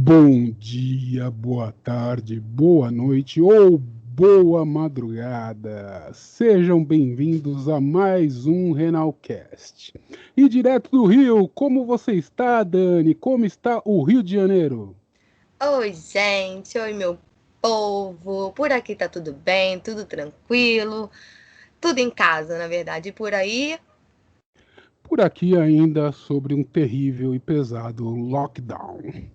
Bom dia, boa tarde, boa noite ou boa madrugada. Sejam bem-vindos a mais um Renalcast. E direto do Rio, como você está, Dani? Como está o Rio de Janeiro? Oi, gente, oi, meu povo. Por aqui tá tudo bem, tudo tranquilo, tudo em casa, na verdade. E por aí, Por aqui ainda sobre um terrível e pesado lockdown.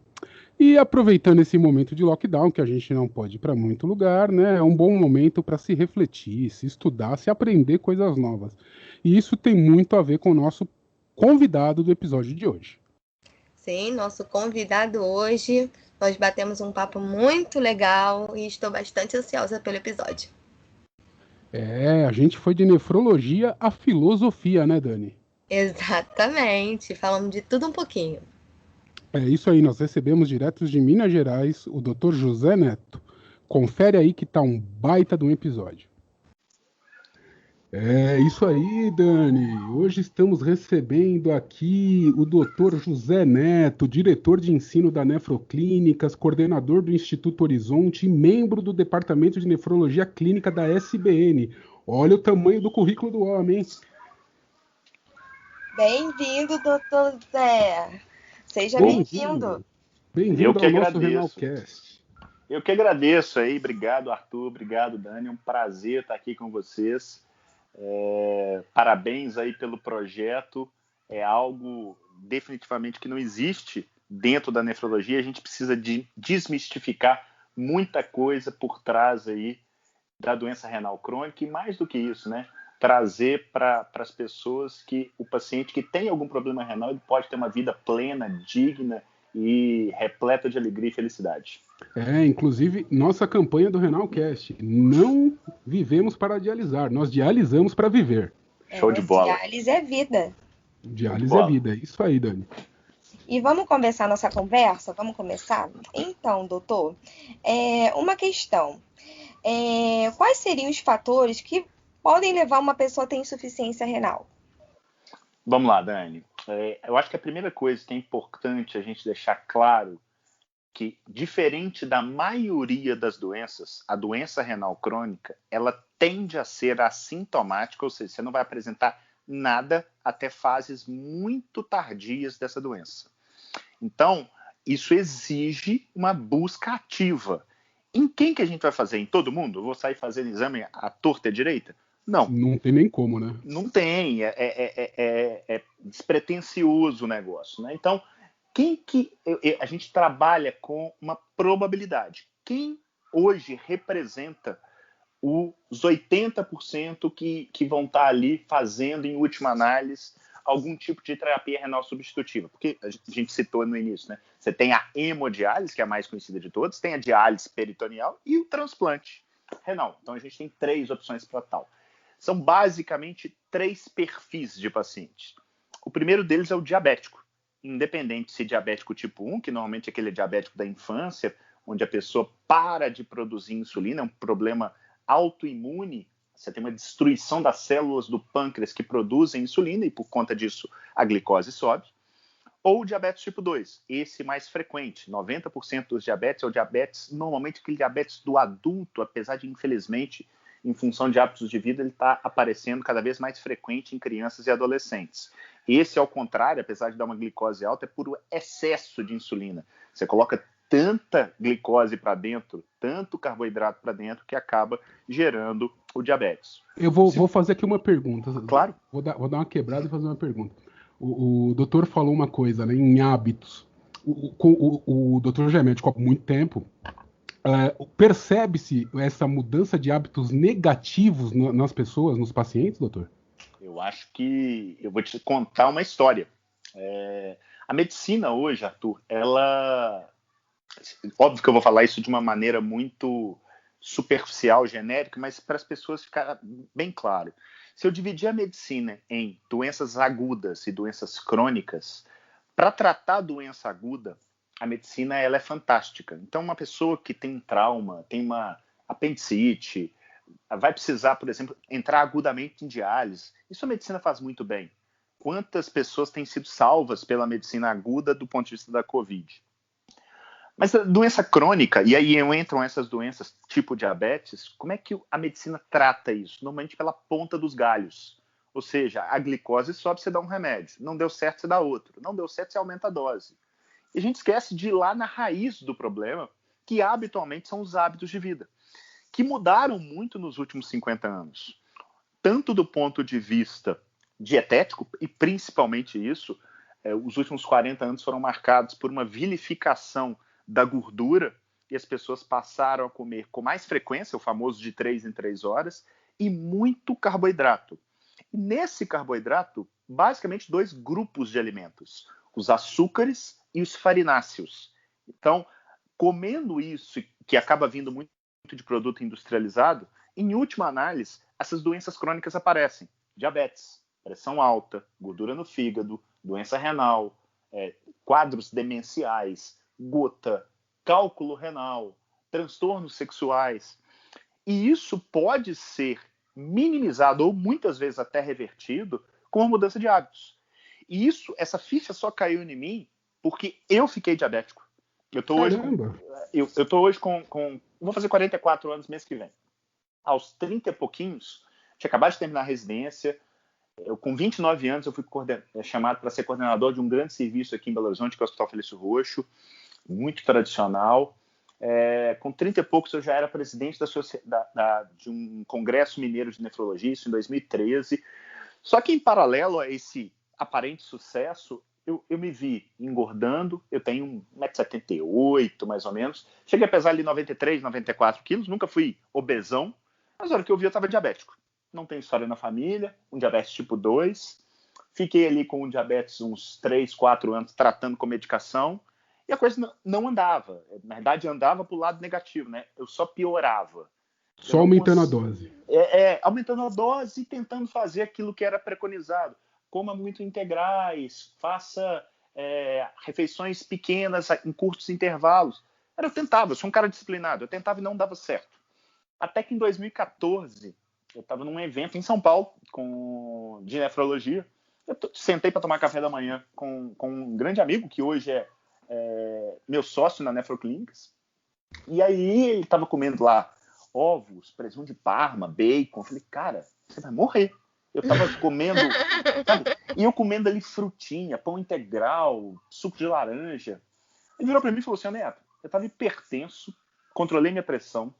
E aproveitando esse momento de lockdown, que a gente não pode ir para muito lugar, né? É um bom momento para se refletir, se estudar, se aprender coisas novas. E isso tem muito a ver com o nosso convidado do episódio de hoje. sim, nosso convidado hoje, nós batemos um papo muito legal e estou bastante ansiosa pelo episódio. É, a gente foi de nefrologia à filosofia, né, Dani? Exatamente, falamos de tudo um pouquinho. É isso aí, nós recebemos diretos de Minas Gerais o Dr. José Neto. Confere aí que tá um baita de um episódio. É isso aí, Dani. Hoje estamos recebendo aqui o Dr. José Neto, diretor de ensino da Nefroclínicas, coordenador do Instituto Horizonte e membro do Departamento de Nefrologia Clínica da SBN. Olha o tamanho do currículo do homem, hein? Bem-vindo, doutor Zé. Seja bem-vindo. Bem-vindo. Eu Bem-vindo que ao nosso agradeço. Renalcast. Eu que agradeço aí. Obrigado, Arthur. Obrigado, Dani. É um prazer estar aqui com vocês. Parabéns aí pelo projeto. É algo definitivamente que não existe dentro da nefrologia. A gente precisa de desmistificar muita coisa por trás aí da doença renal crônica e mais do que isso, né? Trazer para as pessoas que o paciente que tem algum problema renal ele pode ter uma vida plena, digna e repleta de alegria e felicidade. É, inclusive, nossa campanha do Renalcast. Não vivemos para dialisar, nós dialisamos para viver. Show de bola. Diálise é vida. Show de Diálise é bola. vida, é isso aí, Dani. E vamos começar nossa conversa? Vamos começar? Então, doutor, uma questão. Quais seriam os fatores que podem levar uma pessoa a ter insuficiência renal? Vamos lá, Dani. Eu acho que a primeira coisa que é importante a gente deixar claro que, diferente da maioria das doenças, a doença renal crônica, ela tende a ser assintomática, ou seja, você não vai apresentar nada até fases muito tardias dessa doença. Então, isso exige uma busca ativa. Em quem que a gente vai fazer? Em todo mundo? Eu vou sair fazendo exame à torta e à direita? Não. Não tem nem como, né? Não tem. É despretensioso o negócio. Né? Então, a gente trabalha com uma probabilidade. Quem hoje representa os 80% que vão estar ali fazendo, em última análise, algum tipo de terapia renal substitutiva? Porque a gente citou no início, né? Você tem a hemodiálise, que é a mais conhecida de todas, tem a diálise peritoneal e o transplante renal. Então, a gente tem 3 opções para tal. São basicamente 3 perfis de pacientes. O primeiro deles é o diabético. Independente se diabético tipo 1, que normalmente é aquele diabético da infância, onde a pessoa para de produzir insulina, é um problema autoimune, você tem uma destruição das células do pâncreas que produzem insulina e por conta disso a glicose sobe. Ou diabetes tipo 2, esse mais frequente, 90% dos diabetes é o diabetes, normalmente aquele diabetes do adulto, apesar de infelizmente, em função de hábitos de vida, ele está aparecendo cada vez mais frequente em crianças e adolescentes. Esse, ao contrário, apesar de dar uma glicose alta, é por excesso de insulina. Você coloca tanta glicose para dentro, tanto carboidrato para dentro, que acaba gerando o diabetes. Eu vou fazer aqui uma pergunta. Claro. Vou dar uma quebrada e fazer uma pergunta. O doutor falou uma coisa, né, em hábitos. O doutor já é médico há muito tempo. Percebe-se essa mudança de hábitos negativos nas pessoas, nos pacientes, doutor? Eu acho que eu vou te contar uma história. A medicina hoje, Arthur, ela... Óbvio que eu vou falar isso de uma maneira muito superficial, genérica, mas para as pessoas ficar bem claro. Se eu dividir a medicina em doenças agudas e doenças crônicas, para tratar a doença aguda, a medicina ela é fantástica. Então, uma pessoa que tem um trauma, tem uma apendicite, vai precisar, por exemplo, entrar agudamente em diálise. Isso a medicina faz muito bem. Quantas pessoas têm sido salvas pela medicina aguda do ponto de vista da Covid? Mas a doença crônica, e aí entram essas doenças tipo diabetes, como é que a medicina trata isso? Normalmente pela ponta dos galhos. Ou seja, a glicose sobe, você dá um remédio. Não deu certo, você dá outro. Não deu certo, você aumenta a dose. E a gente esquece de ir lá na raiz do problema, que habitualmente são os hábitos de vida, que mudaram muito nos últimos 50 anos. Tanto do ponto de vista dietético, e principalmente isso, os últimos 40 anos foram marcados por uma vilificação da gordura, e as pessoas passaram a comer com mais frequência, o famoso de 3 em 3 horas, e muito carboidrato. E nesse carboidrato, basicamente 2 grupos de alimentos, os açúcares e os farináceos. Então, comendo isso, que acaba vindo muito de produto industrializado, em última análise, essas doenças crônicas aparecem. Diabetes, pressão alta, gordura no fígado, doença renal, quadros demenciais, gota, cálculo renal, transtornos sexuais. E isso pode ser minimizado ou muitas vezes até revertido com a mudança de hábitos. E essa ficha só caiu em mim porque eu fiquei diabético. Eu tô hoje com vou fazer 44 anos mês que vem. Aos 30 e pouquinhos, tinha acabado de terminar a residência. Com 29 anos, eu fui chamado para ser coordenador de um grande serviço aqui em Belo Horizonte, que é o Hospital Felício Roxo, muito tradicional. Com 30 e poucos, eu já era presidente de um congresso mineiro de nefrologia, isso em 2013. Só que, em paralelo a esse aparente sucesso, eu me vi engordando. Eu tenho 1,78 m, mais ou menos. Cheguei a pesar ali 93, 94 quilos. Nunca fui obesão. Mas na hora que eu vi, eu estava diabético. Não tem história na família. Um diabetes tipo 2. Fiquei ali com o diabetes uns 3, 4 anos tratando com medicação. E a coisa não andava. Na verdade, andava para o lado negativo, né? Eu só piorava. Só aumentando a dose. Aumentando a dose e tentando fazer aquilo que era preconizado. Coma muito integrais, faça refeições pequenas em curtos intervalos. Eu tentava, eu sou um cara disciplinado, eu tentava e não dava certo. Até que em 2014, eu estava num evento em São Paulo de nefrologia. Eu sentei para tomar café da manhã com um grande amigo, que hoje é meu sócio na Nefroclinics. E aí ele estava comendo lá ovos, presunto de Parma, bacon. Eu falei, cara, você vai morrer. Eu tava comendo, sabe? E eu comendo ali frutinha, pão integral, suco de laranja. Ele virou para mim e falou assim, Neto, eu tava hipertenso, controlei minha pressão,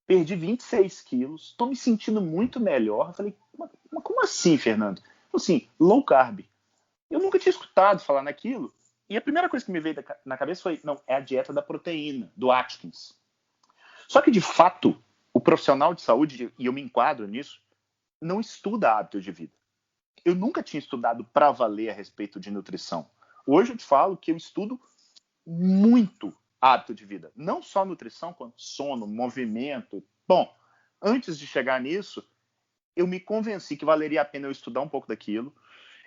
perdi 26 quilos, tô me sentindo muito melhor. Eu falei, mas como assim, Fernando? Ele falou assim, low carb. Eu nunca tinha escutado falar naquilo. E a primeira coisa que me veio na cabeça foi, não, é a dieta da proteína, do Atkins. Só que, de fato, o profissional de saúde, e eu me enquadro nisso, não estuda hábito de vida. Eu nunca tinha estudado para valer a respeito de nutrição. Hoje eu te falo que eu estudo muito hábito de vida. Não só nutrição, quanto sono, movimento. Bom, antes de chegar nisso, eu me convenci que valeria a pena eu estudar um pouco daquilo.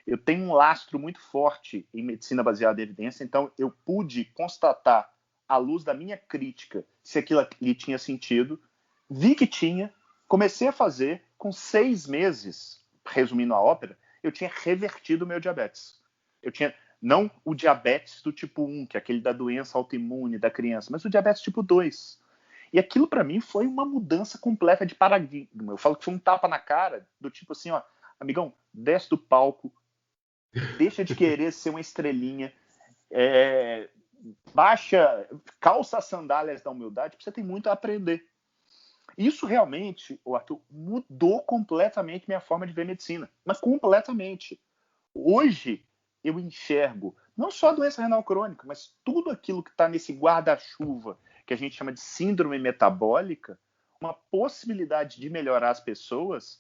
Eu tenho um lastro muito forte em medicina baseada em evidência, então eu pude constatar, à luz da minha crítica, se aquilo ali tinha sentido. Vi que tinha, comecei a fazer, com 6 meses, resumindo a ópera, eu tinha revertido o meu diabetes. Eu tinha, não o diabetes do tipo 1, que é aquele da doença autoimune da criança, mas o diabetes tipo 2. E aquilo para mim foi uma mudança completa de paradigma. Eu falo que foi um tapa na cara, do tipo assim, ó, amigão, desce do palco, deixa de querer ser uma estrelinha, calça as sandálias da humildade, porque você tem muito a aprender. Isso realmente, Arthur, mudou completamente minha forma de ver medicina. Mas completamente. Hoje, eu enxergo não só a doença renal crônica, mas tudo aquilo que está nesse guarda-chuva, que a gente chama de síndrome metabólica, uma possibilidade de melhorar as pessoas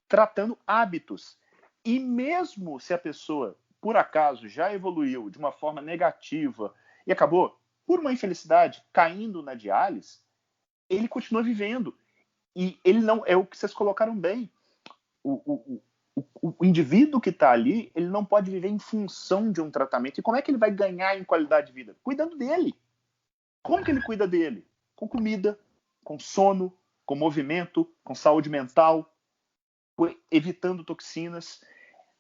tratando hábitos. E mesmo se a pessoa, por acaso, já evoluiu de uma forma negativa e acabou, por uma infelicidade, caindo na diálise, ele continua vivendo. E ele não é o que vocês colocaram bem. O indivíduo que está ali, ele não pode viver em função de um tratamento. E como é que ele vai ganhar em qualidade de vida? Cuidando dele. Como que ele cuida dele? Com comida, com sono, com movimento, com saúde mental, evitando toxinas.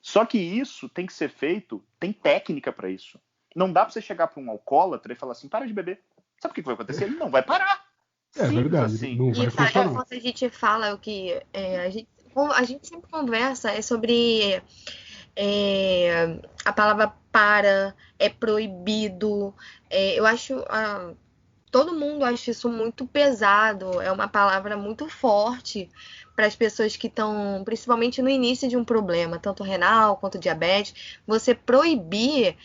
Só que isso tem que ser feito, tem técnica para isso. Não dá para você chegar para um alcoólatra e falar assim, para de beber. sabe o que vai acontecer? Ele não vai parar. É Simples verdade, assim. não vai E funcionar. quando a gente fala o que a gente sempre conversa é sobre a palavra para, é proibido. Eu acho. Todo mundo acha isso muito pesado, é uma palavra muito forte para as pessoas que estão, principalmente no início de um problema, tanto renal quanto diabetes. Você proibir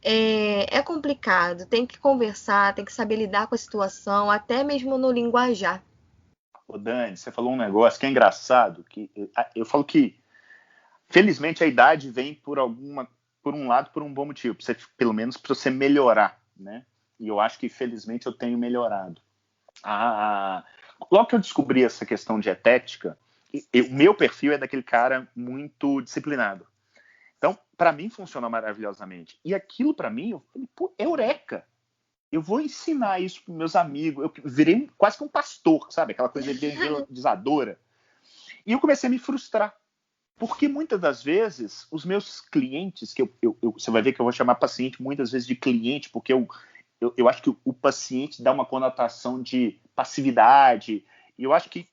é complicado, tem que conversar, tem que saber lidar com a situação, até mesmo no linguajar. Ô Dani, você falou um negócio que é engraçado, que eu falo que, felizmente, a idade vem por um lado, por um bom motivo, pelo menos para você melhorar, né? E eu acho que, felizmente, eu tenho melhorado. Logo que eu descobri essa questão dietética, o meu perfil é daquele cara muito disciplinado. Então, para mim, funciona maravilhosamente. E aquilo, para mim, eu falei, pô, eureka! Eu vou ensinar isso para meus amigos. Eu virei quase que um pastor, sabe? Aquela coisa evangelizadora. E eu comecei a me frustrar. Porque muitas das vezes, os meus clientes, que você vai ver que eu vou chamar paciente muitas vezes de cliente, porque eu acho que o paciente dá uma conotação de passividade. E eu acho que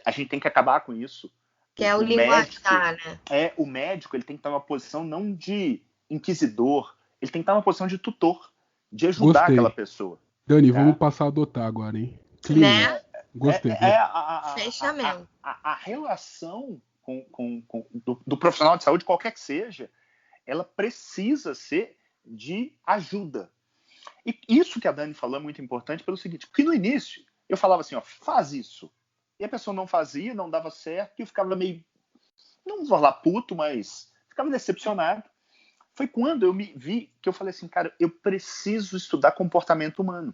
a gente tem que acabar com isso. Que é o linguajar, né? O médico ele tem que estar numa posição não de inquisidor, ele tem que estar numa posição de tutor, de ajudar aquela pessoa. Dani, vamos passar a adotar agora, hein? Clínica. Né? Gostei. Fechamento. A relação do profissional de saúde, qualquer que seja, ela precisa ser de ajuda. E isso que a Dani falou é muito importante pelo seguinte, porque no início eu falava assim, ó, faz isso. E a pessoa não fazia, não dava certo, e eu ficava meio, não vou falar puto, mas ficava decepcionado. Foi quando eu me vi que eu falei assim, cara, eu preciso estudar comportamento humano.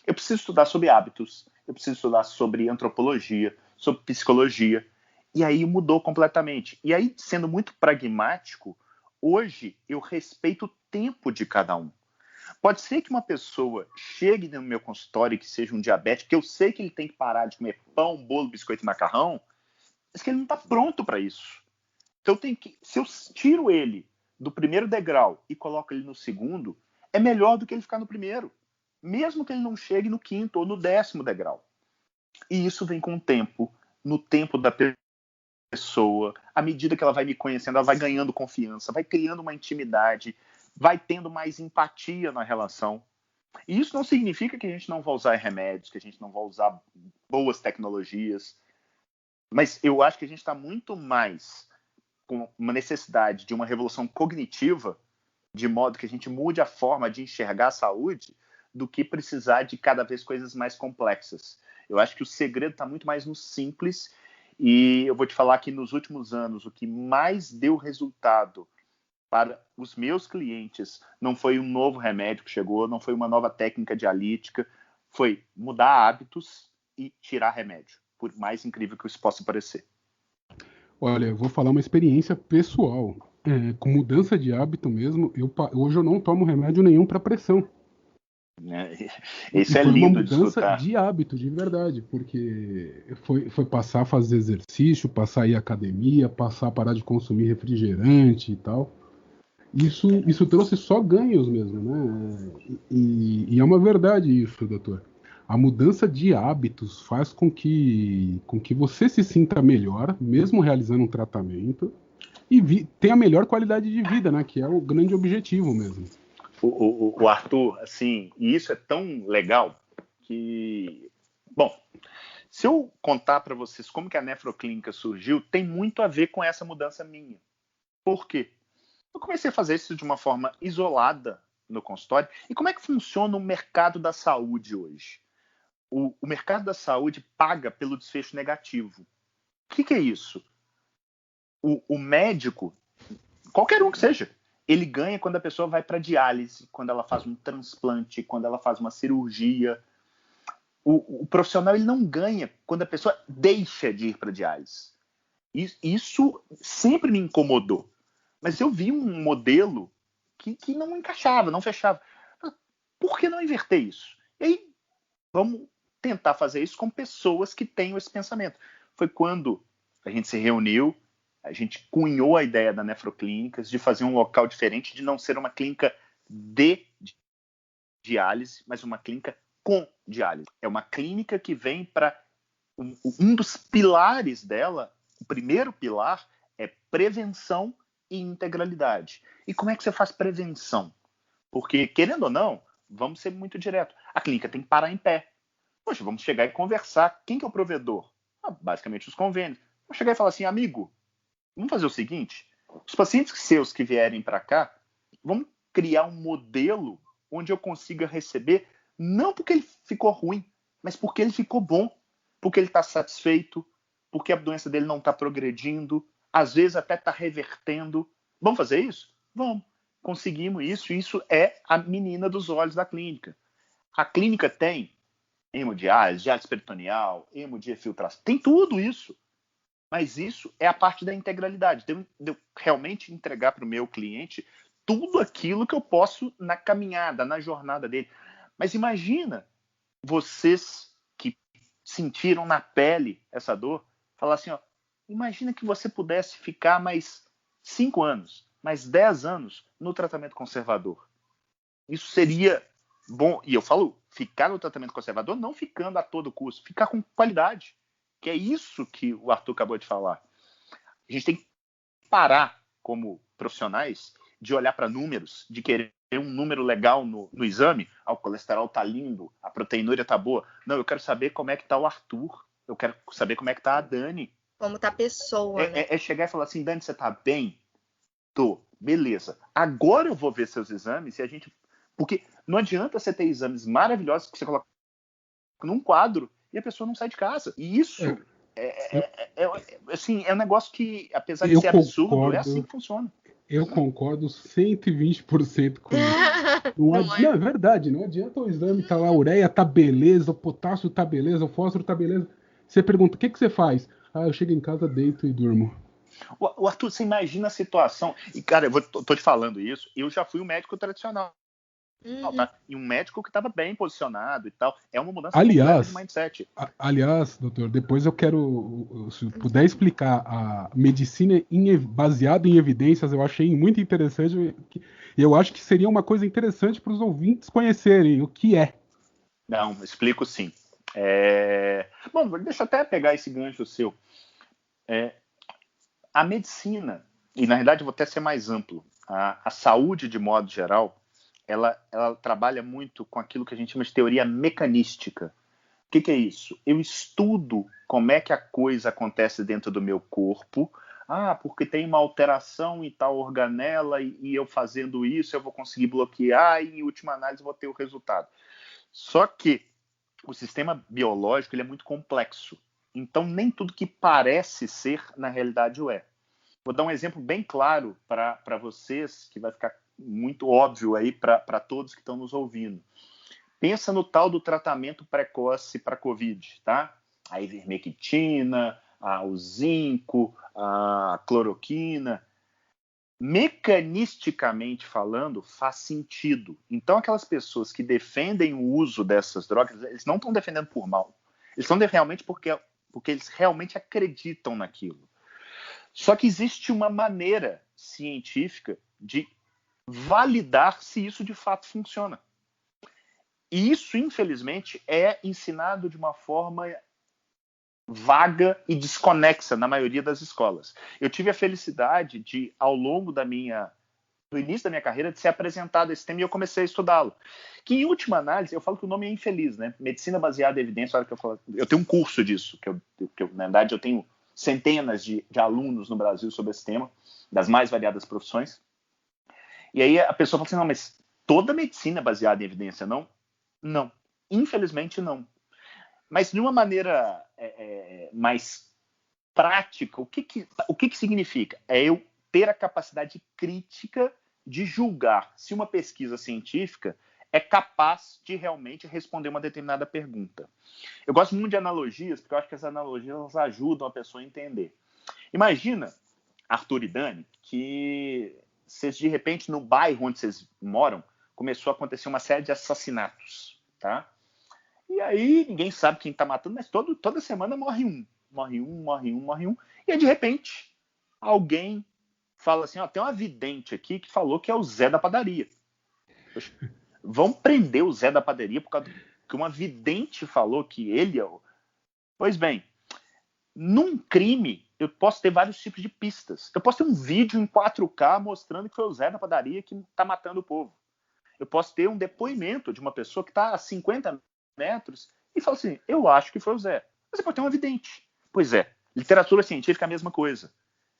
Eu preciso estudar sobre hábitos, eu preciso estudar sobre antropologia, sobre psicologia. E aí mudou completamente. E aí, sendo muito pragmático, hoje eu respeito o tempo de cada um. Pode ser que uma pessoa chegue no meu consultório e que seja um diabético, que eu sei que ele tem que parar de comer pão, bolo, biscoito e macarrão, mas que ele não está pronto para isso. Então se eu tiro ele do primeiro degrau e coloco ele no segundo, é melhor do que ele ficar no primeiro, mesmo que ele não chegue no quinto ou no 10º degrau. E isso vem com o tempo, no tempo da pessoa, à medida que ela vai me conhecendo, ela vai ganhando confiança, vai criando uma intimidade, vai tendo mais empatia na relação. E isso não significa que a gente não vai usar remédios, que a gente não vai usar boas tecnologias, mas eu acho que a gente está muito mais com uma necessidade de uma revolução cognitiva, de modo que a gente mude a forma de enxergar a saúde, do que precisar de cada vez coisas mais complexas. Eu acho que o segredo está muito mais no simples, e eu vou te falar que nos últimos anos o que mais deu resultado para os meus clientes não foi um novo remédio que chegou, não foi uma nova técnica dialítica, foi mudar hábitos e tirar remédio, por mais incrível que isso possa parecer. Olha, eu vou falar uma experiência pessoal. Com mudança de hábito mesmo, hoje eu não tomo remédio nenhum para pressão. Isso é lindo de escutar. Foi uma mudança de hábito, de verdade, porque foi passar a fazer exercício, passar a ir à academia, passar a parar de consumir refrigerante e tal. Isso trouxe só ganhos mesmo, né? E é uma verdade isso, doutor. A mudança de hábitos faz com que você se sinta melhor, mesmo realizando um tratamento, e tenha melhor qualidade de vida, né? Que é o grande objetivo mesmo. O Arthur, assim, e isso é tão legal que... Bom, se eu contar para vocês como que a Nefroclínica surgiu, tem muito a ver com essa mudança minha. Por quê? Eu comecei a fazer isso de uma forma isolada no consultório. E como é que funciona o mercado da saúde hoje? O mercado da saúde paga pelo desfecho negativo. O que é isso? O médico, qualquer um que seja, ele ganha quando a pessoa vai para diálise, quando ela faz um transplante, quando ela faz uma cirurgia. O profissional ele não ganha quando a pessoa deixa de ir para diálise. Isso sempre me incomodou. Mas eu vi um modelo que não encaixava, não fechava. Por que não inverter isso? E aí, vamos tentar fazer isso com pessoas que tenham esse pensamento. Foi quando a gente se reuniu, a gente cunhou a ideia da Nefroclínicas de fazer um local diferente, de não ser uma clínica de diálise, mas uma clínica com diálise. É uma clínica que vem para... Um dos pilares dela, o primeiro pilar, é prevenção e integralidade. E como é que você faz prevenção? Porque, querendo ou não, vamos ser muito direto, a clínica tem que parar em pé. Poxa, vamos chegar e conversar. Quem que é o provedor? Basicamente os convênios. Vamos chegar e falar assim, amigo, vamos fazer o seguinte, os pacientes seus que vierem para cá, vamos criar um modelo onde eu consiga receber, não porque ele ficou ruim, mas porque ele ficou bom, porque ele está satisfeito, porque a doença dele não está progredindo, às vezes até está revertendo. Vamos fazer isso? Vamos. Conseguimos isso, e isso é a menina dos olhos da clínica. A clínica tem hemodiálise, diálise peritoneal, hemodiafiltração, tem tudo isso. Mas isso é a parte da integralidade, de eu realmente entregar para o meu cliente tudo aquilo que eu posso na caminhada, na jornada dele. Mas imagina vocês que sentiram na pele essa dor, falar assim, ó, imagina que você pudesse ficar mais 5 anos, mais 10 anos no tratamento conservador. Isso seria bom. E eu falo, ficar no tratamento conservador, não ficando a todo custo, ficar com qualidade. Que é isso que o Arthur acabou de falar. A gente tem que parar, como profissionais, de olhar para números, de querer um número legal no exame. Ah, o colesterol tá lindo, a proteinúria tá boa. Não, eu quero saber como é que tá o Arthur. Eu quero saber como é que tá a Dani. Como tá a pessoa, né? É chegar e falar assim, Dani, você tá bem? Tô. Beleza. Agora eu vou ver seus exames e a gente... Porque não adianta você ter exames maravilhosos que você coloca num quadro e a pessoa não sai de casa. E isso assim, é um negócio que, apesar de ser absurdo, é assim que funciona. Eu concordo 120% com isso. Não, é verdade, não adianta o exame tá lá, a ureia tá beleza, o potássio tá beleza, o fósforo tá beleza. Você pergunta, o que você faz? Ah, eu chego em casa, deito e durmo. O Arthur, você imagina a situação... E, cara, tô te falando isso, eu já fui um médico tradicional. Tá? E um médico que estava bem posicionado e tal. É uma mudança completa de mindset. Aliás, doutor, depois eu quero, se puder explicar a medicina baseada em evidências, eu achei muito interessante. E eu acho que seria uma coisa interessante para os ouvintes conhecerem o que é. Não, explico sim. Bom, deixa eu até pegar esse gancho seu. A medicina, e na verdade eu vou até ser mais amplo, a saúde de modo geral, ela trabalha muito com aquilo que a gente chama de teoria mecanística. O que é isso? Eu estudo como é que a coisa acontece dentro do meu corpo. Ah, porque tem uma alteração em tal organela e eu fazendo isso eu vou conseguir bloquear e em última análise vou ter o resultado. Só que o sistema biológico ele é muito complexo. Então nem tudo que parece ser na realidade o é. Vou dar um exemplo bem claro para vocês, que vai ficar muito óbvio aí para todos que estão nos ouvindo. Pensa no tal do tratamento precoce para COVID, tá? A ivermectina, o zinco, a cloroquina. Mecanisticamente falando, faz sentido. Então, aquelas pessoas que defendem o uso dessas drogas, eles não estão defendendo por mal. Eles estão realmente porque eles realmente acreditam naquilo. Só que existe uma maneira científica de validar se isso de fato funciona. E isso, infelizmente, é ensinado de uma forma vaga e desconexa na maioria das escolas. Eu tive a felicidade de, ao longo do início da minha carreira, de ser apresentado esse tema e eu comecei a estudá-lo. Que, em última análise, eu falo que o nome é infeliz, né? Medicina baseada em evidência. Olha que eu tenho um curso disso, que na verdade eu tenho centenas de alunos no Brasil sobre esse tema, das mais variadas profissões. E aí a pessoa fala assim, não, mas toda medicina é baseada em evidência, não? Não. Infelizmente, não. Mas de uma maneira mais prática, o que significa? É eu ter a capacidade crítica de julgar se uma pesquisa científica é capaz de realmente responder uma determinada pergunta. Eu gosto muito de analogias, porque eu acho que as analogias ajudam a pessoa a entender. Imagina, Arthur e Dani, que vocês, de repente, no bairro onde vocês moram, começou a acontecer uma série de assassinatos, tá? E aí ninguém sabe quem está matando, mas toda semana morre um. Morre um. E aí, de repente, alguém fala assim, ó, tem uma vidente aqui que falou que é o Zé da padaria. Poxa, vão prender o Zé da padaria por causa que uma vidente falou que ele é o... Pois bem, num crime, eu posso ter vários tipos de pistas. Eu posso ter um vídeo em 4K mostrando que foi o Zé da padaria que está matando o povo. Eu posso ter um depoimento de uma pessoa que está a 50 metros e fala assim, eu acho que foi o Zé. Mas você pode ter uma vidente. Pois é, literatura científica é a mesma coisa.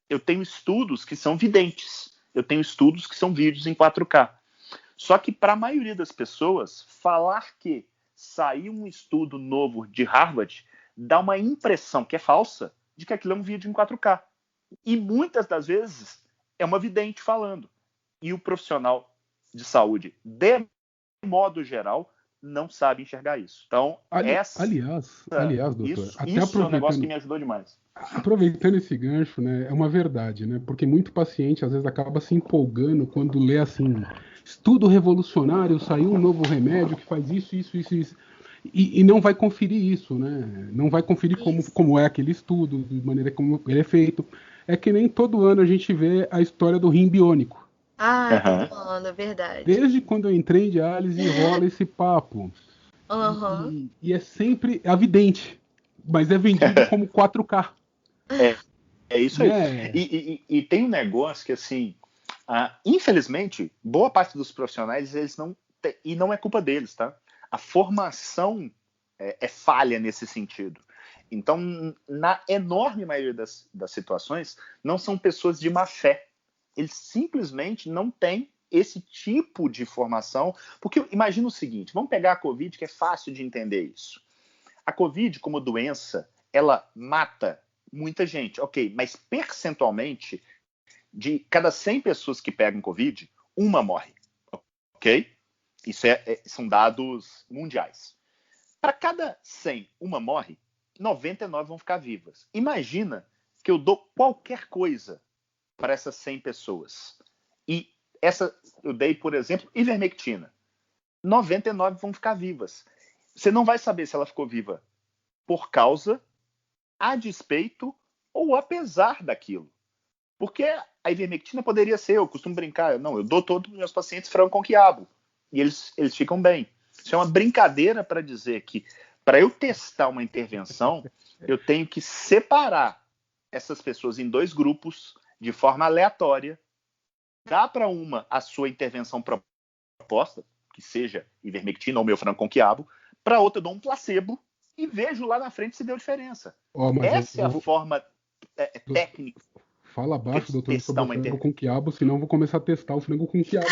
Eu tenho estudos que são videntes. Eu tenho estudos que são vídeos em 4K. Só que para a maioria das pessoas, falar que saiu um estudo novo de Harvard dá uma impressão que é falsa de que aquilo é um vídeo em 4K. E muitas das vezes é uma vidente falando. E o profissional de saúde, de modo geral, não sabe enxergar isso. Então, aliás, doutor, isso é um negócio que me ajudou demais. Aproveitando esse gancho, né, é uma verdade, né? Porque muito paciente às vezes acaba se empolgando quando lê assim, estudo revolucionário, saiu um novo remédio que faz isso, isso, isso, isso. E não vai conferir isso, né? Não vai conferir como é aquele estudo, de maneira como ele é feito. É que nem todo ano a gente vê a história do rim biônico. Todo ano, é verdade. Desde quando eu entrei em diálise rola esse papo. E é sempre evidente, mas é vendido como 4K. É isso aí. E tem um negócio que, assim, infelizmente, boa parte dos profissionais, eles não... E não é culpa deles, tá? A formação é falha nesse sentido. Então, na enorme maioria das situações, não são pessoas de má fé. Eles simplesmente não têm esse tipo de formação. Porque imagina o seguinte, vamos pegar a Covid, que é fácil de entender isso. A Covid, como doença, ela mata muita gente, ok, mas percentualmente, de cada 100 pessoas que pegam Covid, uma morre, ok? Isso são dados mundiais. Para cada 100, uma morre, 99 vão ficar vivas. Imagina que eu dou qualquer coisa para essas 100 pessoas. E eu dei, por exemplo, ivermectina. 99 vão ficar vivas. Você não vai saber se ela ficou viva por causa, a despeito ou apesar daquilo. Porque a ivermectina poderia ser, eu costumo brincar, eu dou todos os meus pacientes frango com quiabo. E eles ficam bem. Isso é uma brincadeira para dizer que, para eu testar uma intervenção, eu tenho que separar essas pessoas em 2 grupos, de forma aleatória, dar para uma a sua intervenção proposta, que seja ivermectina ou meu frango com quiabo, para outra eu dou um placebo e vejo lá na frente se deu diferença. Essa é a forma técnica. Fala abaixo, doutor, sobre o frango com quiabo, senão eu vou começar a testar o frango com quiabo.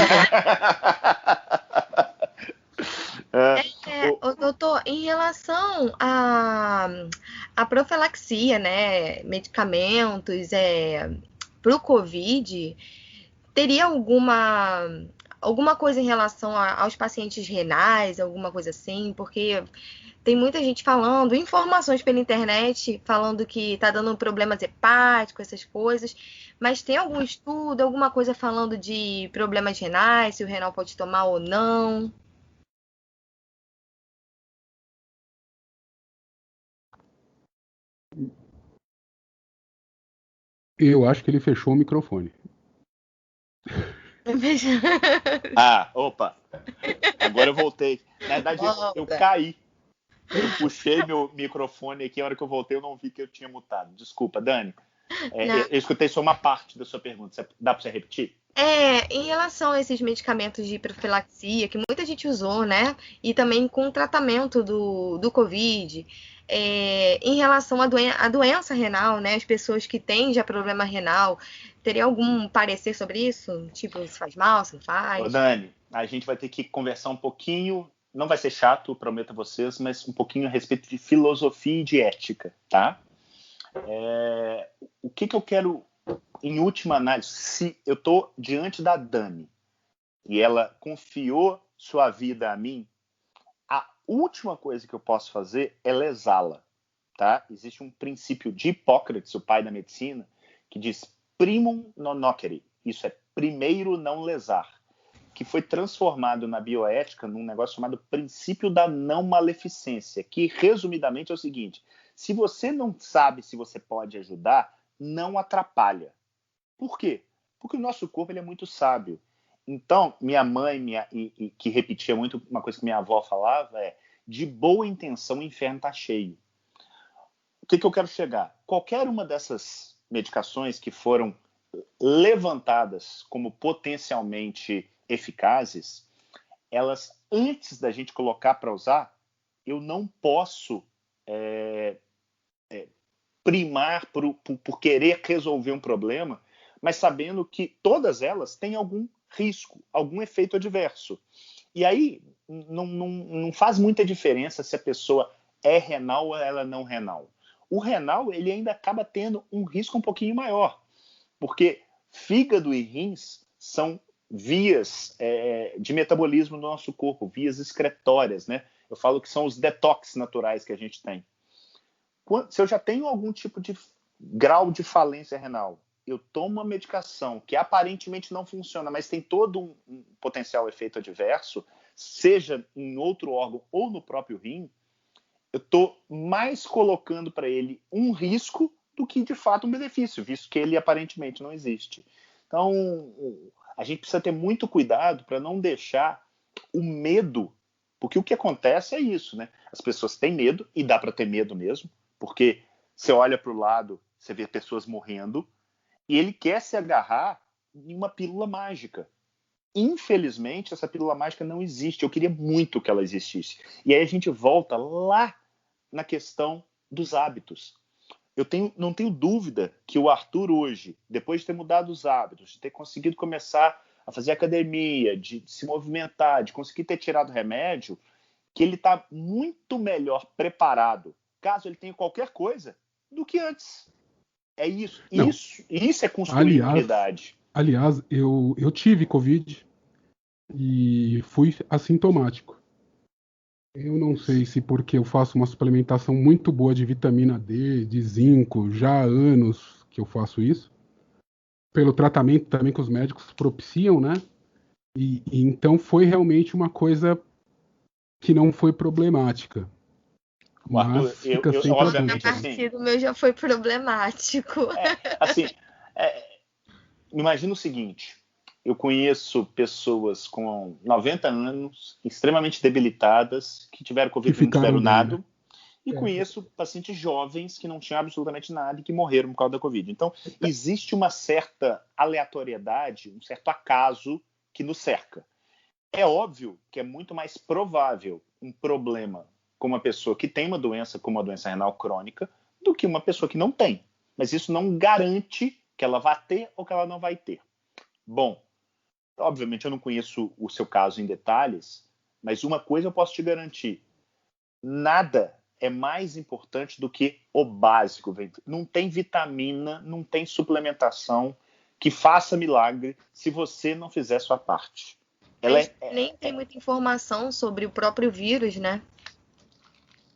Doutor, em relação à profilaxia, né, medicamentos para o Covid, teria alguma coisa em relação aos pacientes renais, alguma coisa assim? Porque tem muita gente falando, informações pela internet, falando que tá dando problemas hepáticos, essas coisas. Mas tem algum estudo, alguma coisa falando de problemas renais, se o renal pode tomar ou não? Eu acho que ele fechou o microfone. Opa! Agora eu voltei. Na verdade, eu caí. Eu puxei meu microfone aqui, a hora que eu voltei eu não vi que eu tinha mutado. Desculpa, Dani. Eu escutei só uma parte da sua pergunta. Dá para você repetir? Em relação a esses medicamentos de profilaxia, que muita gente usou, né? E também com o tratamento do Covid, em relação à doença renal, né? As pessoas que têm já problema renal, teria algum parecer sobre isso? Tipo, se faz mal, se não faz? Ô, Dani, a gente vai ter que conversar um pouquinho, não vai ser chato, prometo a vocês, mas um pouquinho a respeito de filosofia e de ética, tá? O que eu quero, em última análise, se eu estou diante da Dani e ela confiou sua vida a mim, a última coisa que eu posso fazer é lesá-la, tá? Existe um princípio de Hipócrates, o pai da medicina, que diz primum non nocere, isso é primeiro não lesar, que foi transformado na bioética num negócio chamado princípio da não maleficência, que resumidamente é o seguinte: se você não sabe se você pode ajudar, não atrapalha. Por quê? Porque o nosso corpo ele é muito sábio. Então, minha mãe, que repetia muito uma coisa que minha avó falava de boa intenção, o inferno está cheio. O que eu quero chegar? Qualquer uma dessas medicações que foram levantadas como potencialmente eficazes, elas, antes da gente colocar para usar, eu não posso primar por querer resolver um problema, mas sabendo que todas elas têm algum risco, algum efeito adverso. E aí não faz muita diferença se a pessoa é renal ou ela não renal. O renal, ele ainda acaba tendo um risco um pouquinho maior, porque fígado e rins são vias de metabolismo do nosso corpo, vias excretórias, né? Eu falo que são os detox naturais que a gente tem. Se eu já tenho algum tipo de grau de falência renal, eu tomo uma medicação que aparentemente não funciona, mas tem todo um potencial efeito adverso, seja em outro órgão ou no próprio rim, eu estou mais colocando para ele um risco do que, de fato, um benefício, visto que ele aparentemente não existe. Então, a gente precisa ter muito cuidado para não deixar o medo, porque o que acontece é isso, né? As pessoas têm medo, e dá para ter medo mesmo, porque você olha para o lado, você vê pessoas morrendo, e ele quer se agarrar em uma pílula mágica. Infelizmente, essa pílula mágica não existe. Eu queria muito que ela existisse. E aí a gente volta lá na questão dos hábitos. Não tenho dúvida que o Arthur hoje, depois de ter mudado os hábitos, de ter conseguido começar a fazer academia, de se movimentar, de conseguir ter tirado remédio, que ele está muito melhor preparado, caso ele tenha qualquer coisa, do que antes. É isso. Isso é construir imunidade. Aliás, eu tive Covid e fui assintomático. Eu não sei se porque eu faço uma suplementação muito boa de vitamina D, de zinco, já há anos que eu faço isso, pelo tratamento também que os médicos propiciam, né? E então foi realmente uma coisa que não foi problemática. Arthur, Mas fica sempre a dúvida. Assim, o meu já foi problemático. Assim, imagina o seguinte, eu conheço pessoas com 90 anos, extremamente debilitadas, que tiveram Covid e não tiveram nada, né? E conheço pacientes jovens que não tinham absolutamente nada e que morreram por causa da Covid. Então, existe uma certa aleatoriedade, um certo acaso que nos cerca. É óbvio que é muito mais provável um problema com uma pessoa que tem uma doença, como a doença renal crônica, do que uma pessoa que não tem. Mas isso não garante que ela vai ter ou que ela não vai ter. Bom, obviamente eu não conheço o seu caso em detalhes, mas uma coisa eu posso te garantir: nada é mais importante do que o básico. Não tem vitamina, não tem suplementação que faça milagre se você não fizer sua parte. Nem tem muita informação sobre o próprio vírus, né?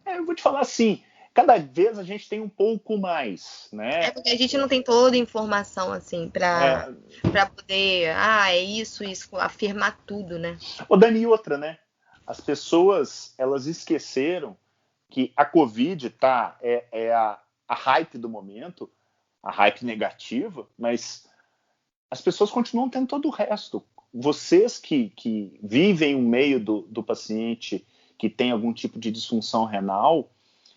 Eu vou te falar assim, cada vez a gente tem um pouco mais, né? É porque a gente não tem toda a informação, assim, para poder, é isso, afirmar tudo, né? Ô Dani, outra, né? As pessoas, elas esqueceram que a Covid é a hype do momento, a hype negativa, mas as pessoas continuam tendo todo o resto. Vocês que vivem no meio do paciente que tem algum tipo de disfunção renal,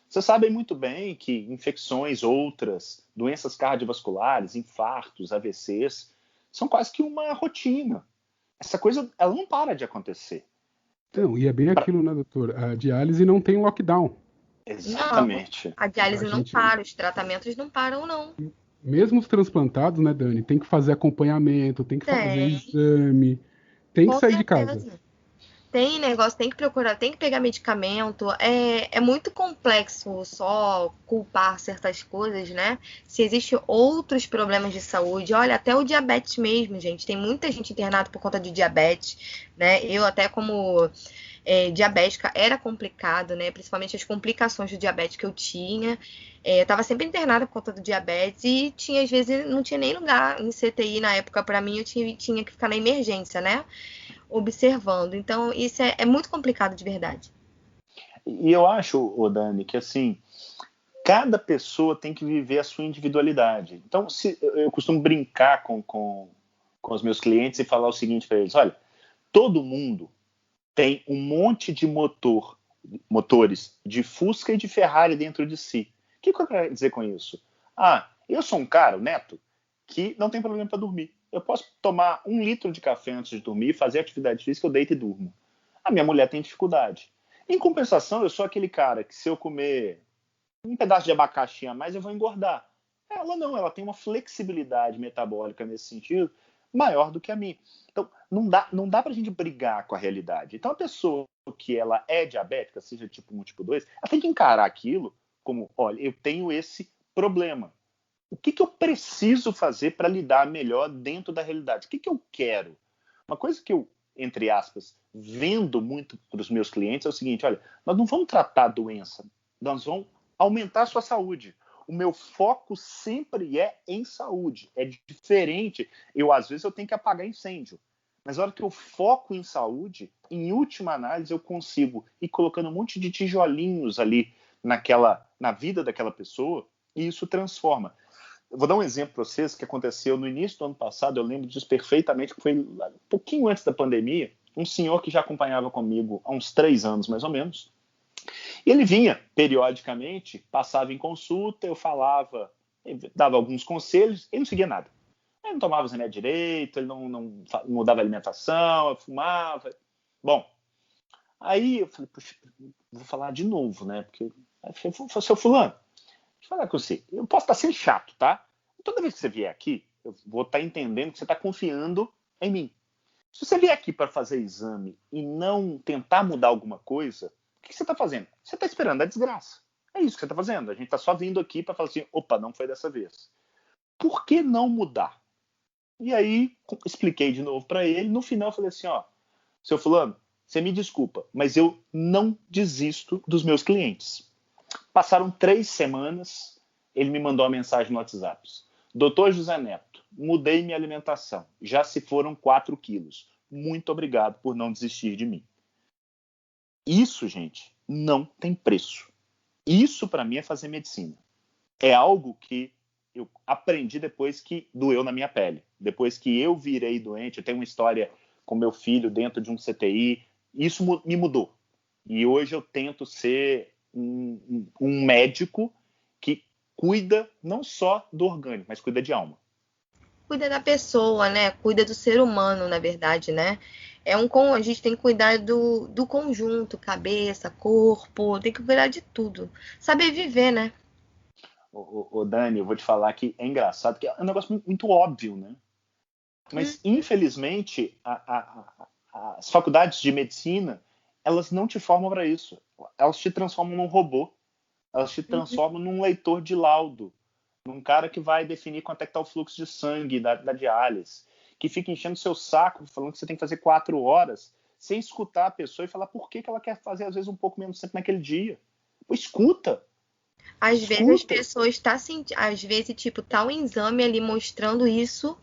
vocês sabem muito bem que infecções outras, doenças cardiovasculares, infartos, AVCs, são quase que uma rotina. Essa coisa, ela não para de acontecer. Então, e é bem aquilo, né, doutor? A diálise não tem lockdown. Exatamente. Não, a diálise não para, os tratamentos não param, não. Mesmo os transplantados, né, Dani? Tem que fazer acompanhamento, tem que fazer exame, tem que sair de casa. Tem negócio, tem que procurar, tem que pegar medicamento. É muito complexo só culpar certas coisas, né? Se existem outros problemas de saúde, olha, até o diabetes mesmo, gente. Tem muita gente internada por conta de diabetes, né? Eu até como diabética era complicado, né? Principalmente as complicações do diabetes que eu tinha. Eu tava sempre internada por conta do diabetes e às vezes não tinha nem lugar em CTI na época para mim, eu tinha que ficar na emergência, né? Observando. Então, isso é muito complicado de verdade. E eu acho, Dani, que assim, cada pessoa tem que viver a sua individualidade. Então, eu costumo brincar com os meus clientes e falar o seguinte para eles: olha, todo mundo tem um monte de motor motores de Fusca e de Ferrari dentro de si. O que eu quero dizer com isso? Eu sou um cara, o Neto, que não tem problema para dormir. Eu posso tomar 1 litro de café antes de dormir, fazer atividade física, eu deito e durmo. A minha mulher tem dificuldade. Em compensação, eu sou aquele cara que se eu comer um pedaço de abacaxi a mais, eu vou engordar. Ela não, ela tem uma flexibilidade metabólica nesse sentido maior do que a minha. Então, não dá pra gente brigar com a realidade. Então, a pessoa que ela é diabética, seja tipo 1, tipo 2, ela tem que encarar aquilo como, olha, eu tenho esse problema. O que eu preciso fazer para lidar melhor dentro da realidade? O que eu quero? Uma coisa que eu, entre aspas, vendo muito para os meus clientes é o seguinte, olha, nós não vamos tratar a doença, nós vamos aumentar a sua saúde. O meu foco sempre é em saúde. É diferente. Às vezes, eu tenho que apagar incêndio. Mas na hora que eu foco em saúde, em última análise, eu consigo ir colocando um monte de tijolinhos ali na vida daquela pessoa e isso transforma. Eu vou dar um exemplo para vocês que aconteceu no início do ano passado, eu lembro disso perfeitamente, que foi um pouquinho antes da pandemia, um senhor que já acompanhava comigo há uns 3 anos, mais ou menos, e ele vinha periodicamente, passava em consulta, eu falava, dava alguns conselhos, ele não seguia nada. Ele não tomava os remédios direito, ele não mudava a alimentação, eu fumava. Bom, aí eu falei, puxa, vou falar de novo, né? Porque aí eu falei, seu fulano, deixa eu falar com você. Eu posso estar sendo chato, tá? Toda vez que você vier aqui, eu vou estar entendendo que você está confiando em mim. Se você vier aqui para fazer exame e não tentar mudar alguma coisa, o que você está fazendo? Você está esperando a desgraça. É isso que você está fazendo. A gente está só vindo aqui para falar assim, opa, não foi dessa vez. Por que não mudar? E aí, expliquei de novo para ele. No final, eu falei assim, seu fulano, você me desculpa, mas eu não desisto dos meus clientes. Passaram 3 semanas, ele me mandou uma mensagem no WhatsApp. Doutor José Neto, mudei minha alimentação. Já se foram 4 quilos. Muito obrigado por não desistir de mim. Isso, gente, não tem preço. Isso, para mim, é fazer medicina. É algo que eu aprendi depois que doeu na minha pele. Depois que eu virei doente, eu tenho uma história com meu filho dentro de um CTI. Isso me mudou. E hoje eu tento ser um médico que cuida não só do orgânico, mas cuida de alma. Cuida da pessoa, né? Cuida do ser humano, na verdade, né? A gente tem que cuidar do conjunto, cabeça, corpo, tem que cuidar de tudo. Saber viver, né? Ô Dani, eu vou te falar que é engraçado, que é um negócio muito óbvio, né? Mas, infelizmente, as faculdades de medicina, elas não te formam para isso. Elas te transformam num robô. Elas te transformam num leitor de laudo. Num cara que vai definir quanto é que está o fluxo de sangue da diálise. Que fica enchendo seu saco, falando que você tem que fazer 4 horas, sem escutar a pessoa e falar por que ela quer fazer, às vezes, um pouco menos tempo naquele dia. Pô, escuta. Às vezes as pessoas estão sentindo, às vezes, tipo, tá um exame ali mostrando isso,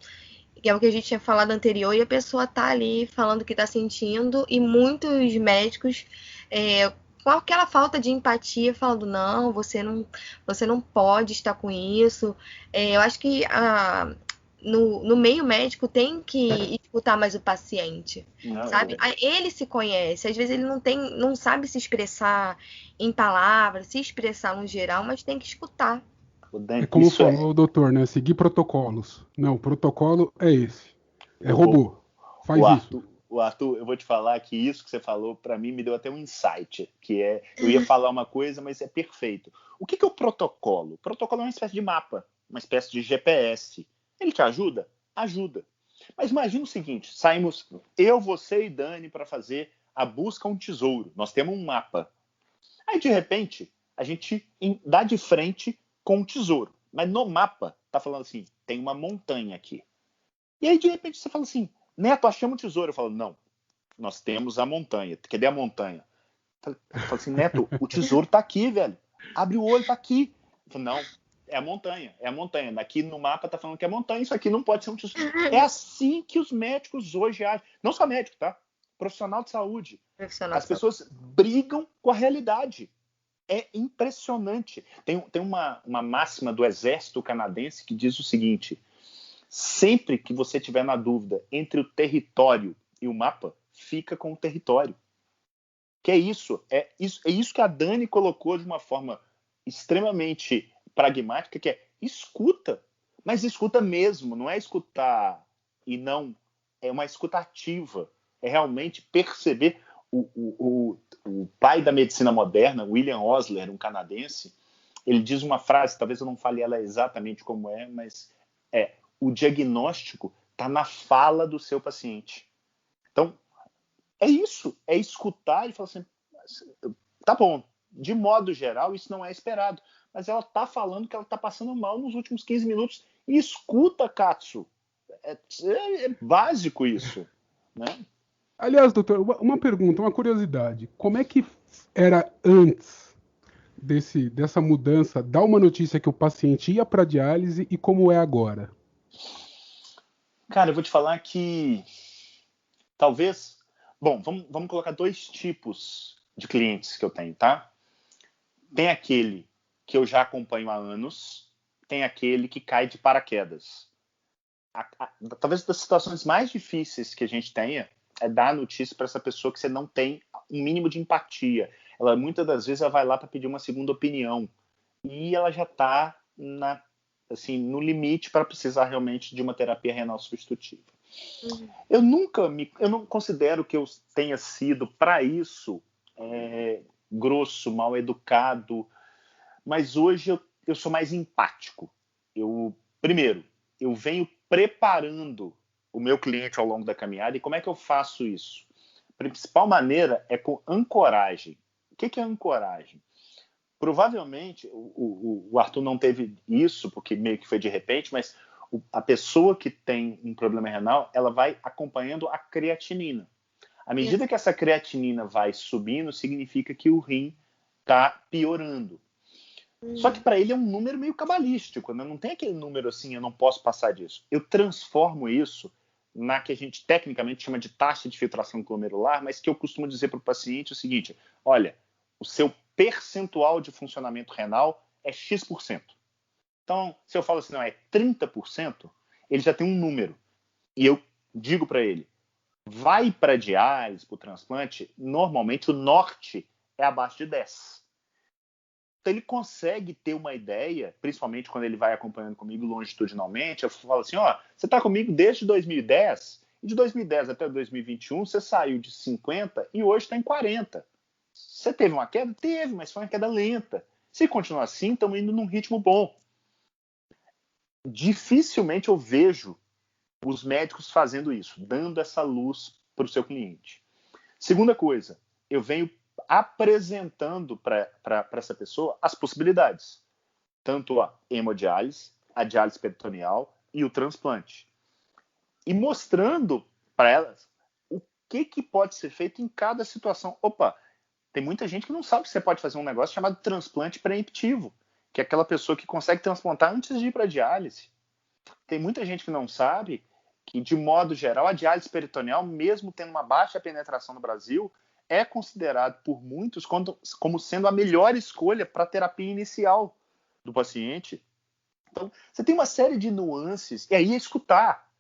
que é o que a gente tinha falado anterior, e a pessoa tá ali falando o que tá sentindo, e muitos médicos, com aquela falta de empatia, falando, não, você não pode estar com isso. Eu acho que no meio médico tem que escutar mais o paciente, sabe? Ele se conhece, às vezes ele não sabe se expressar em palavras, se expressar no geral, mas tem que escutar. É como falou o doutor, né? Seguir protocolos. Não, o protocolo é esse. É robô. Faz isso. Arthur, eu vou te falar que isso que você falou, para mim, me deu até um insight, que é, eu ia falar uma coisa, mas é perfeito. O que é o protocolo? O protocolo é uma espécie de mapa, uma espécie de GPS. Ele te ajuda? Ajuda. Mas imagina o seguinte, saímos eu, você e Dani para fazer a busca a um tesouro. Nós temos um mapa. Aí, de repente, a gente dá de frente com um tesouro. Mas no mapa, tá falando assim, tem uma montanha aqui. E aí, de repente, você fala assim, Neto, achamos um tesouro. Eu falo, não, nós temos a montanha. Cadê a montanha? Eu falo assim, Neto, o tesouro tá aqui, velho. Abre o olho, tá aqui. Eu falo, não, é a montanha, é a montanha. Aqui no mapa tá falando que é montanha, isso aqui não pode ser um tesouro. É assim que os médicos hoje agem. Não só médico, tá? Profissional de saúde. As pessoas brigam com a realidade. É impressionante. Tem uma máxima do exército canadense que diz o seguinte, sempre que você tiver na dúvida entre o território e o mapa, fica com o território. Que é isso que a Dani colocou de uma forma extremamente pragmática, que é escuta, mas escuta mesmo, não é escutar e não, é uma escuta ativa, é realmente perceber. O pai da medicina moderna, William Osler, um canadense, ele diz uma frase, talvez eu não fale ela exatamente como é, mas o diagnóstico está na fala do seu paciente. Então, é isso, é escutar e falar assim, tá bom, de modo geral isso não é esperado, mas ela tá falando que ela tá passando mal nos últimos 15 minutos, e escuta, Katsu. É básico isso, né? Aliás, doutor, uma pergunta, uma curiosidade. Como é que era antes dessa mudança, dar uma notícia que o paciente ia para diálise e como é agora? Cara, eu vou te falar que talvez... Bom, vamos colocar 2 tipos de clientes que eu tenho, tá? Tem aquele que eu já acompanho há anos, tem aquele que cai de paraquedas. Talvez das situações mais difíceis que a gente tenha é dar a notícia para essa pessoa que você não tem um mínimo de empatia. Ela muitas das vezes ela vai lá para pedir uma segunda opinião e ela já está assim, no limite para precisar realmente de uma terapia renal substitutiva. Eu não considero que eu tenha sido para isso grosso, mal educado, mas hoje eu sou mais empático. Primeiro, eu venho preparando o meu cliente ao longo da caminhada. E como é que eu faço isso? A principal maneira é com ancoragem. O que é ancoragem? Provavelmente o Arthur não teve isso, porque meio que foi de repente, mas a pessoa que tem um problema renal, ela vai acompanhando a creatinina. À medida que essa creatinina vai subindo, significa que o rim está piorando. Só que para ele é um número meio cabalístico, né? Não tem aquele número assim, eu não posso passar disso. Eu transformo isso na que a gente tecnicamente chama de taxa de filtração glomerular, mas que eu costumo dizer para o paciente o seguinte: olha, o seu percentual de funcionamento renal é X%. Então, se eu falo assim, não, é 30%, ele já tem um número. E eu digo para ele, vai para diálise, para o transplante, normalmente o norte é abaixo de 10%. Então ele consegue ter uma ideia, principalmente quando ele vai acompanhando comigo longitudinalmente. Eu falo assim, você está comigo desde 2010, e de 2010 até 2021 você saiu de 50 e hoje está em 40. Você teve uma queda? Teve, mas foi uma queda lenta. Se continuar assim, estamos indo num ritmo bom. Dificilmente eu vejo os médicos fazendo isso, dando essa luz para o seu cliente. Segunda coisa, eu venho apresentando para essa pessoa as possibilidades, tanto a hemodiálise, a diálise peritoneal e o transplante. E mostrando para elas o que pode ser feito em cada situação. Opa, tem muita gente que não sabe que você pode fazer um negócio chamado transplante preemptivo, que é aquela pessoa que consegue transplantar antes de ir para a diálise. Tem muita gente que não sabe que, de modo geral, a diálise peritoneal, mesmo tendo uma baixa penetração no Brasil, é considerado por muitos como sendo a melhor escolha para a terapia inicial do paciente. Então, você tem uma série de nuances, e aí é escutar.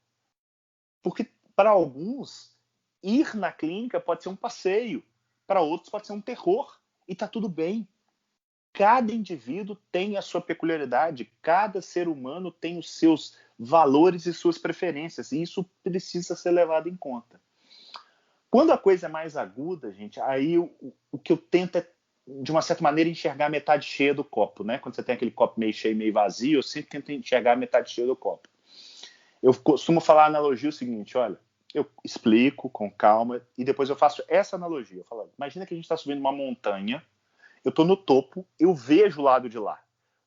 Porque, para alguns, ir na clínica pode ser um passeio, para outros pode ser um terror, e está tudo bem. Cada indivíduo tem a sua peculiaridade, cada ser humano tem os seus valores e suas preferências, e isso precisa ser levado em conta. Quando a coisa é mais aguda, gente, aí o que eu tento é, de uma certa maneira, enxergar a metade cheia do copo, né? Quando você tem aquele copo meio cheio, meio vazio, eu sempre tento enxergar a metade cheia do copo. Eu costumo falar a analogia o seguinte, olha, eu explico com calma e depois eu faço essa analogia. Eu falo, imagina que a gente está subindo uma montanha, eu estou no topo, eu vejo o lado de lá.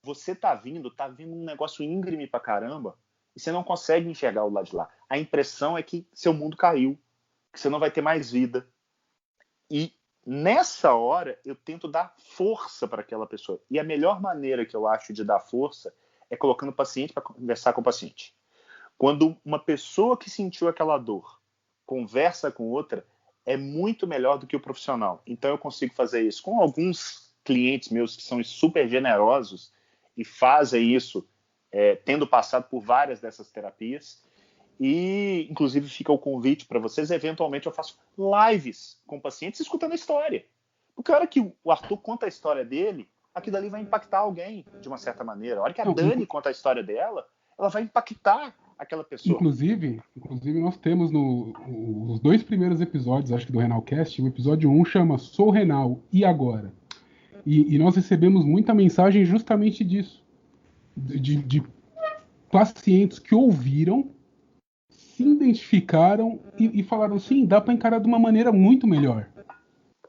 Você está vindo um negócio íngreme pra caramba, e você não consegue enxergar o lado de lá. A impressão é que seu mundo caiu, que você não vai ter mais vida. E nessa hora eu tento dar força para aquela pessoa. E a melhor maneira que eu acho de dar força é colocando o paciente para conversar com o paciente. Quando uma pessoa que sentiu aquela dor conversa com outra, é muito melhor do que o profissional. Então eu consigo fazer isso com alguns clientes meus que são super generosos e fazem isso tendo passado por várias dessas terapias. E, inclusive, fica o convite para vocês. Eventualmente, eu faço lives com pacientes escutando a história. Porque a hora que o Arthur conta a história dele, aquilo ali vai impactar alguém de uma certa maneira. A hora que a Dani conta a história dela, ela vai impactar aquela pessoa. Inclusive nós temos os 2 primeiros episódios, acho que do Renalcast, o episódio 1 chama Sou Renal, e agora? E nós recebemos muita mensagem justamente disso. De pacientes que ouviram, se identificaram e falaram, sim, dá para encarar de uma maneira muito melhor.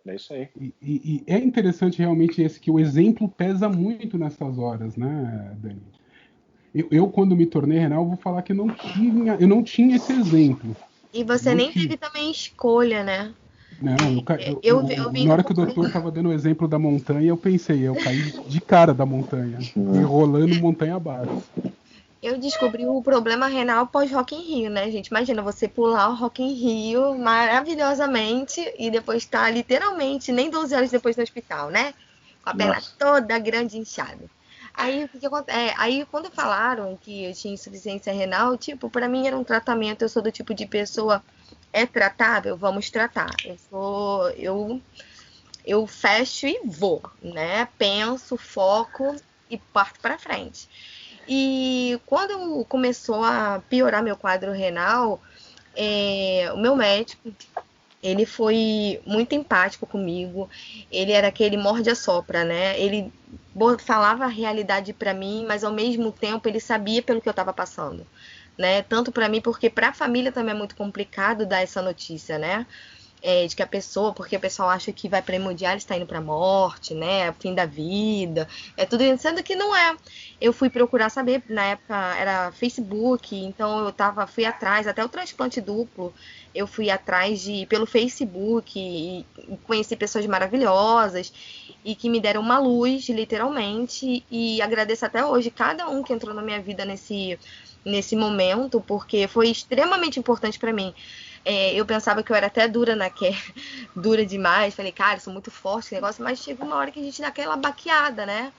É isso aí. E é interessante realmente que o exemplo pesa muito nessas horas, né, Dani? Eu quando me tornei renal, vou falar que eu não tinha esse exemplo. E você nem teve também escolha, né? Não, na hora que o doutor estava dando o exemplo da montanha, eu caí de cara da montanha, e rolando montanha abaixo. Eu descobri o problema renal pós-Rock in Rio, né, gente? Imagina você pular o Rock in Rio maravilhosamente e depois estar literalmente nem 12 horas depois no hospital, né? Com a perna toda grande inchada. Aí, aí quando falaram que eu tinha insuficiência renal, tipo, pra mim era um tratamento. Eu sou do tipo de pessoa, é tratável, vamos tratar. Eu fecho e vou, né? Penso, foco e parto pra frente. E quando começou a piorar meu quadro renal, o meu médico, ele foi muito empático comigo. Ele era aquele morde-a-sopra, né? Ele falava a realidade para mim, mas ao mesmo tempo ele sabia pelo que eu estava passando, né? Tanto para mim, porque para a família também é muito complicado dar essa notícia, né? De que a pessoa, porque o pessoal acha que vai para hemodiálise está indo para a morte, né? Fim da vida, tudo isso, sendo que não é. Eu fui procurar saber, na época era Facebook, então fui atrás, até o transplante duplo, eu fui atrás pelo Facebook e conheci pessoas maravilhosas e que me deram uma luz, literalmente, e agradeço até hoje cada um que entrou na minha vida nesse momento, porque foi extremamente importante para mim. Eu pensava que eu era até dura dura demais. Falei, cara, eu sou muito forte esse negócio. Mas chega uma hora que a gente dá aquela baqueada, né?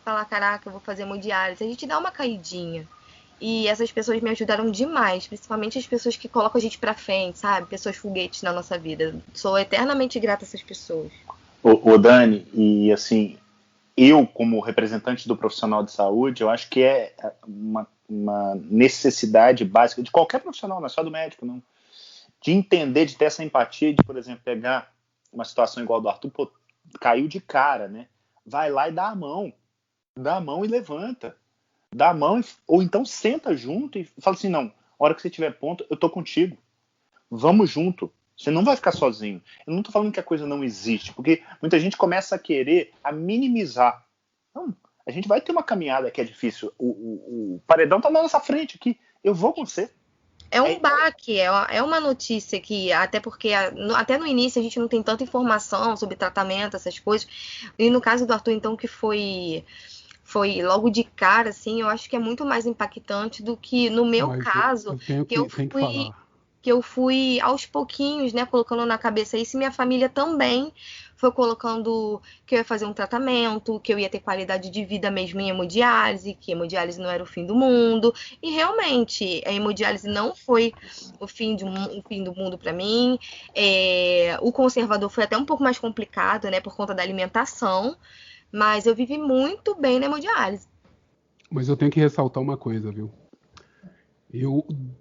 Falar, caraca, eu vou fazer hemodiálise. A gente dá uma caidinha. E essas pessoas me ajudaram demais. Principalmente as pessoas que colocam a gente pra frente, sabe? Pessoas foguetes na nossa vida. Sou eternamente grata a essas pessoas. Ô Dani, e assim, eu como representante do profissional de saúde, eu acho que é uma necessidade básica de qualquer profissional, não é só do médico, não. De entender, de ter essa empatia, de, por exemplo, pegar uma situação igual a do Arthur, pô, caiu de cara, né? Vai lá e dá a mão e levanta, dá a mão, ou então senta junto e fala assim, não, a hora que você tiver ponto, eu tô contigo, vamos junto, você não vai ficar sozinho. Eu não tô falando que a coisa não existe, porque muita gente começa a minimizar. Não, a gente vai ter uma caminhada que é difícil, o paredão tá na nossa frente aqui, eu vou com você. É um baque, é uma notícia que, até porque até no início a gente não tem tanta informação sobre tratamento, essas coisas. E no caso do Arthur, então, que foi logo de cara, assim, eu acho que é muito mais impactante do que no meu caso, que eu fui aos pouquinhos, né, colocando na cabeça isso, e minha família também foi colocando que eu ia fazer um tratamento, que eu ia ter qualidade de vida mesmo em hemodiálise, que hemodiálise não era o fim do mundo, e realmente a hemodiálise não foi o fim do mundo para mim. O conservador foi até um pouco mais complicado, né, por conta da alimentação, mas eu vivi muito bem na hemodiálise. Mas eu tenho que ressaltar uma coisa, viu?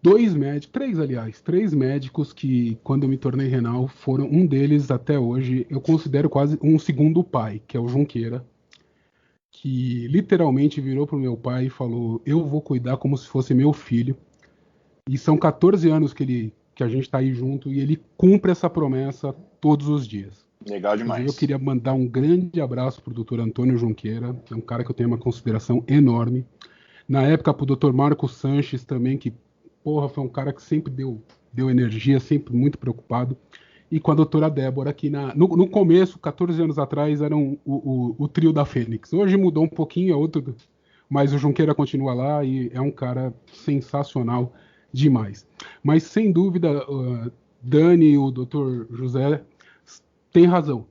Três médicos que, quando eu me tornei renal, foram um deles até hoje, eu considero quase um segundo pai, que é o Junqueira, que literalmente virou pro meu pai e falou, eu vou cuidar como se fosse meu filho. E são 14 anos que a gente tá aí junto e ele cumpre essa promessa todos os dias. Legal demais. Eu queria mandar um grande abraço pro Dr. Antônio Junqueira, é um cara que eu tenho uma consideração enorme. Na época, pro Dr. Marcos Sanches também, que, porra, foi um cara que sempre deu energia, sempre muito preocupado. E com a doutora Débora, que no começo, 14 anos atrás, eram o trio da Fênix. Hoje mudou um pouquinho, mas o Junqueira continua lá e é um cara sensacional demais. Mas, sem dúvida, Dani e o Dr. José têm razão.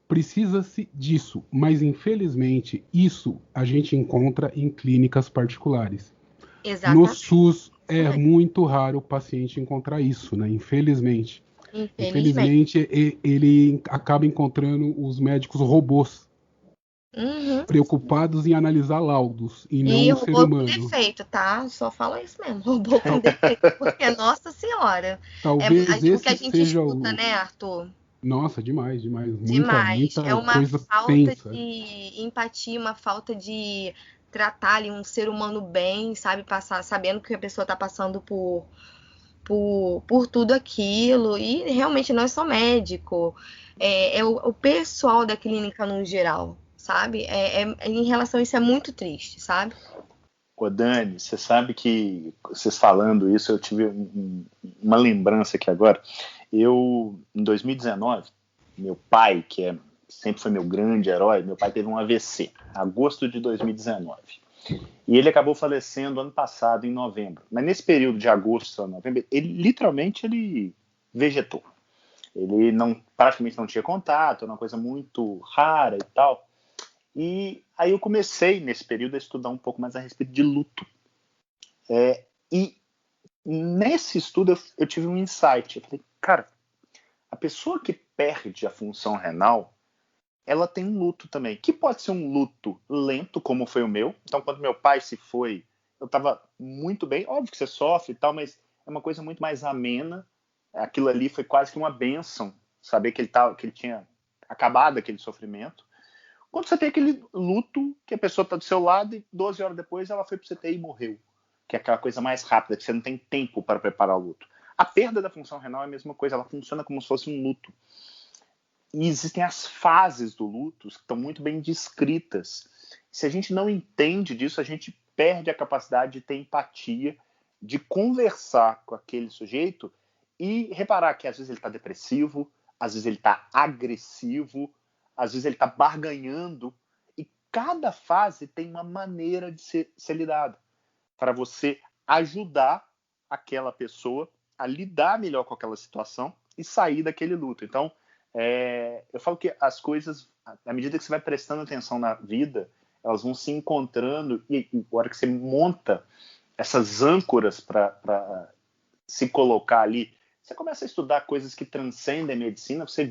Precisa-se disso, mas infelizmente isso a gente encontra em clínicas particulares. Exatamente. No SUS é muito raro o paciente encontrar isso, né? Infelizmente. Infelizmente. Infelizmente, ele acaba encontrando os médicos robôs, Uhum. preocupados em analisar laudos e E não o ser robô com humano. defeito, tá? Só falo isso mesmo, robô com defeito. Porque, nossa senhora, Talvez o que a esse gente seja escuta, o. né, Arthur? Nossa, demais, demais. Muita, Demais. É muita uma coisa falta tensa. de empatia, uma falta de tratar ali um ser humano bem, sabe? Passar, sabendo que a pessoa tá passando por tudo aquilo. E realmente não é só médico, é o pessoal da clínica no geral, sabe? Em relação a isso é muito triste, sabe? Ô Dani, você sabe que, vocês falando isso, eu tive uma lembrança aqui agora. Eu, em 2019, meu pai, sempre foi meu grande herói, meu pai teve um AVC, agosto de 2019. E ele acabou falecendo ano passado, em novembro. Mas nesse período de agosto a novembro, ele vegetou. Ele praticamente não tinha contato, era uma coisa muito rara e tal. E aí eu comecei, nesse período, a estudar um pouco mais a respeito de luto. E nesse estudo eu tive um insight. Eu falei, cara, a pessoa que perde a função renal, ela tem um luto também, que pode ser um luto lento, como foi o meu. Então, quando meu pai se foi, eu estava muito bem. Óbvio que você sofre e tal, mas é uma coisa muito mais amena. Aquilo ali foi quase que uma bênção, saber que ele tinha acabado aquele sofrimento. Quando você tem aquele luto, que a pessoa está do seu lado e 12 horas depois ela foi para o CTI e morreu, que é aquela coisa mais rápida, que você não tem tempo para preparar o luto. A perda da função renal é a mesma coisa, ela funciona como se fosse um luto. E existem as fases do luto que estão muito bem descritas. Se a gente não entende disso, a gente perde a capacidade de ter empatia, de conversar com aquele sujeito e reparar que às vezes ele está depressivo, às vezes ele está agressivo, às vezes ele está barganhando. E cada fase tem uma maneira de ser lidada para você ajudar aquela pessoa a lidar melhor com aquela situação e sair daquele luto. Então, eu falo que as coisas, à medida que você vai prestando atenção na vida, elas vão se encontrando e a hora que você monta essas âncoras para se colocar ali, você começa a estudar coisas que transcendem a medicina, você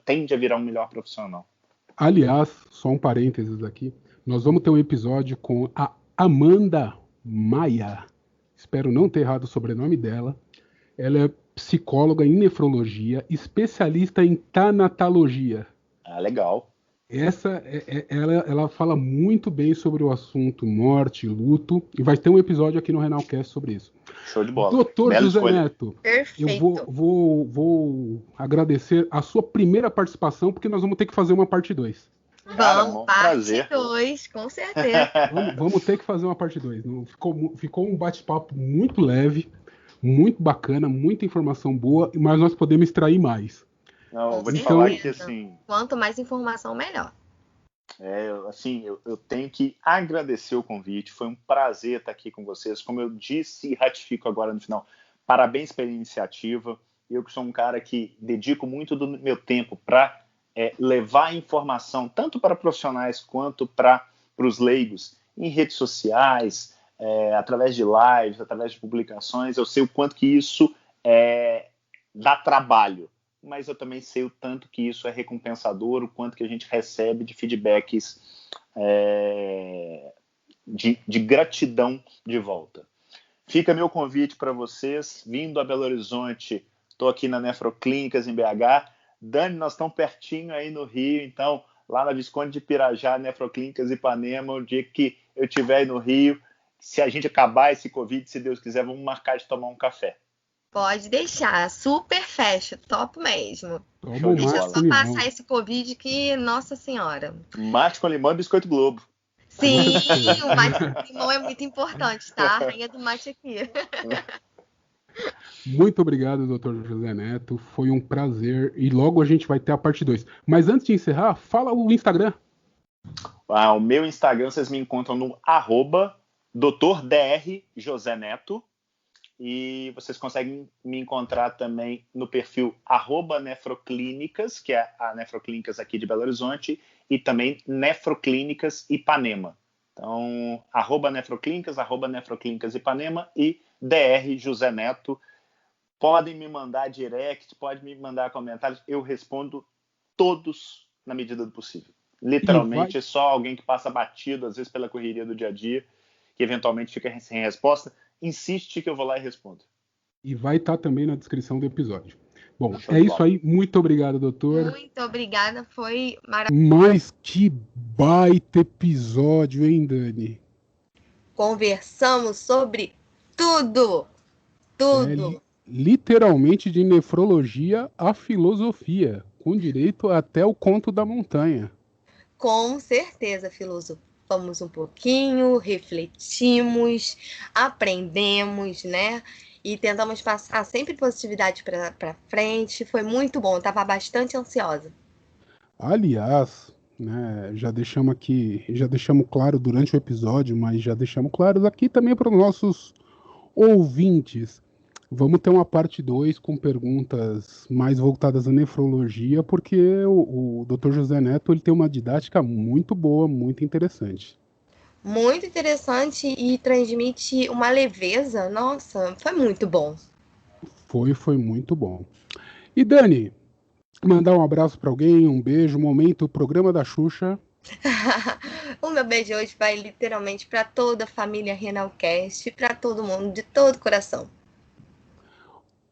tende a virar um melhor profissional. Aliás, só um parênteses aqui, nós vamos ter um episódio com a Amanda Maia. Espero não ter errado o sobrenome dela. Ela é psicóloga em nefrologia, especialista em tanatologia. Ah, legal. Ela fala muito bem sobre o assunto morte, luto, e vai ter um episódio aqui no Renalcast sobre isso. Show de bola. Doutor Bela José escolha. Neto, Perfeito. eu vou agradecer a sua primeira participação, porque nós vamos ter que fazer uma parte 2. Cara, Vamos, um parte prazer. 2, com certeza. Vamos ter que fazer uma parte 2. Ficou um bate-papo muito leve, muito bacana, muita informação boa, mas nós podemos extrair mais. Não, eu Com vou te Então- falar certeza. que assim, Quanto mais informação, melhor. eu tenho que agradecer o convite. Foi um prazer estar aqui com vocês. Como eu disse e ratifico agora no final, parabéns pela iniciativa. Eu que sou um cara que dedico muito do meu tempo para levar informação, tanto para profissionais quanto para os leigos, em redes sociais, através de lives, através de publicações. Eu sei o quanto que isso dá trabalho, mas eu também sei o tanto que isso é recompensador, o quanto que a gente recebe de feedbacks de gratidão de volta. Fica meu convite para vocês, vindo a Belo Horizonte, estou aqui na Nefroclínicas em BH. Dani, nós estamos pertinho aí no Rio, então lá na Visconde de Pirajá, Nefroclínicas Ipanema, o dia que eu estiver aí no Rio, se a gente acabar esse Covid, se Deus quiser, vamos marcar de tomar um café. Pode deixar, super fecha, top mesmo. Toma Show um de Deixa bola. mate com só limão. passar esse Covid que, nossa senhora. Mate com limão e biscoito Globo. Sim, certeza. o mate com limão é muito importante, tá? A rainha do mate aqui. Muito obrigado, doutor José Neto. Foi um prazer. E logo a gente vai ter a parte 2. Mas antes de encerrar, fala o Instagram. O meu Instagram vocês me encontram no @DrJoséNeto. E vocês conseguem me encontrar também no perfil @Nefroclínicas, que é a Nefroclínicas aqui de Belo Horizonte, e também Nefroclínicas Ipanema. Então, @Nefroclínicas, @Nefroclínicas Ipanema e Dr. José Neto. Podem me mandar direct, podem me mandar comentários. Eu respondo todos na medida do possível. Literalmente, é só alguém que passa batido, às vezes pela correria do dia a dia, que eventualmente fica sem resposta. Insiste que eu vou lá e respondo. E vai estar também na descrição do episódio. Bom, é isso aí. Muito obrigado, doutor. Muito obrigada. Foi maravilhoso. Mas que baita episódio, hein, Dani? Conversamos sobre tudo. Tudo. Literalmente de nefrologia à filosofia, com direito até o conto da montanha. Com certeza, filosofamos um pouquinho, refletimos, aprendemos, né? E tentamos passar sempre positividade para frente. Foi muito bom, estava bastante ansiosa. Aliás, né, já deixamos claro durante o episódio, mas já deixamos claro aqui também para os nossos ouvintes. Vamos ter uma parte 2 com perguntas mais voltadas à nefrologia, porque o Dr. José Neto ele tem uma didática muito boa, muito interessante. Muito interessante e transmite uma leveza. Nossa, foi muito bom. Foi muito bom. E Dani, mandar um abraço para alguém, um beijo, momento, programa da Xuxa. O meu beijo hoje vai literalmente para toda a família Renalcast, para todo mundo, de todo coração.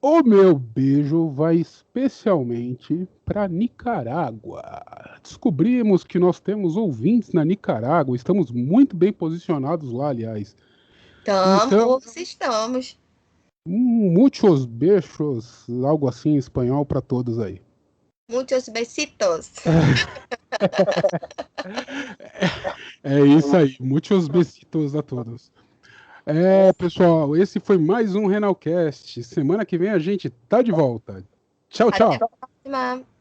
O meu beijo vai especialmente para Nicarágua. Descobrimos que nós temos ouvintes na Nicarágua, estamos muito bem posicionados lá, aliás. Estamos. Muchos beijos, algo assim em espanhol para todos aí. Muchos besitos. É isso aí, muchos besitos a todos. Pessoal, esse foi mais um Renalcast. Semana que vem a gente tá de volta. Tchau, tchau. Até a próxima.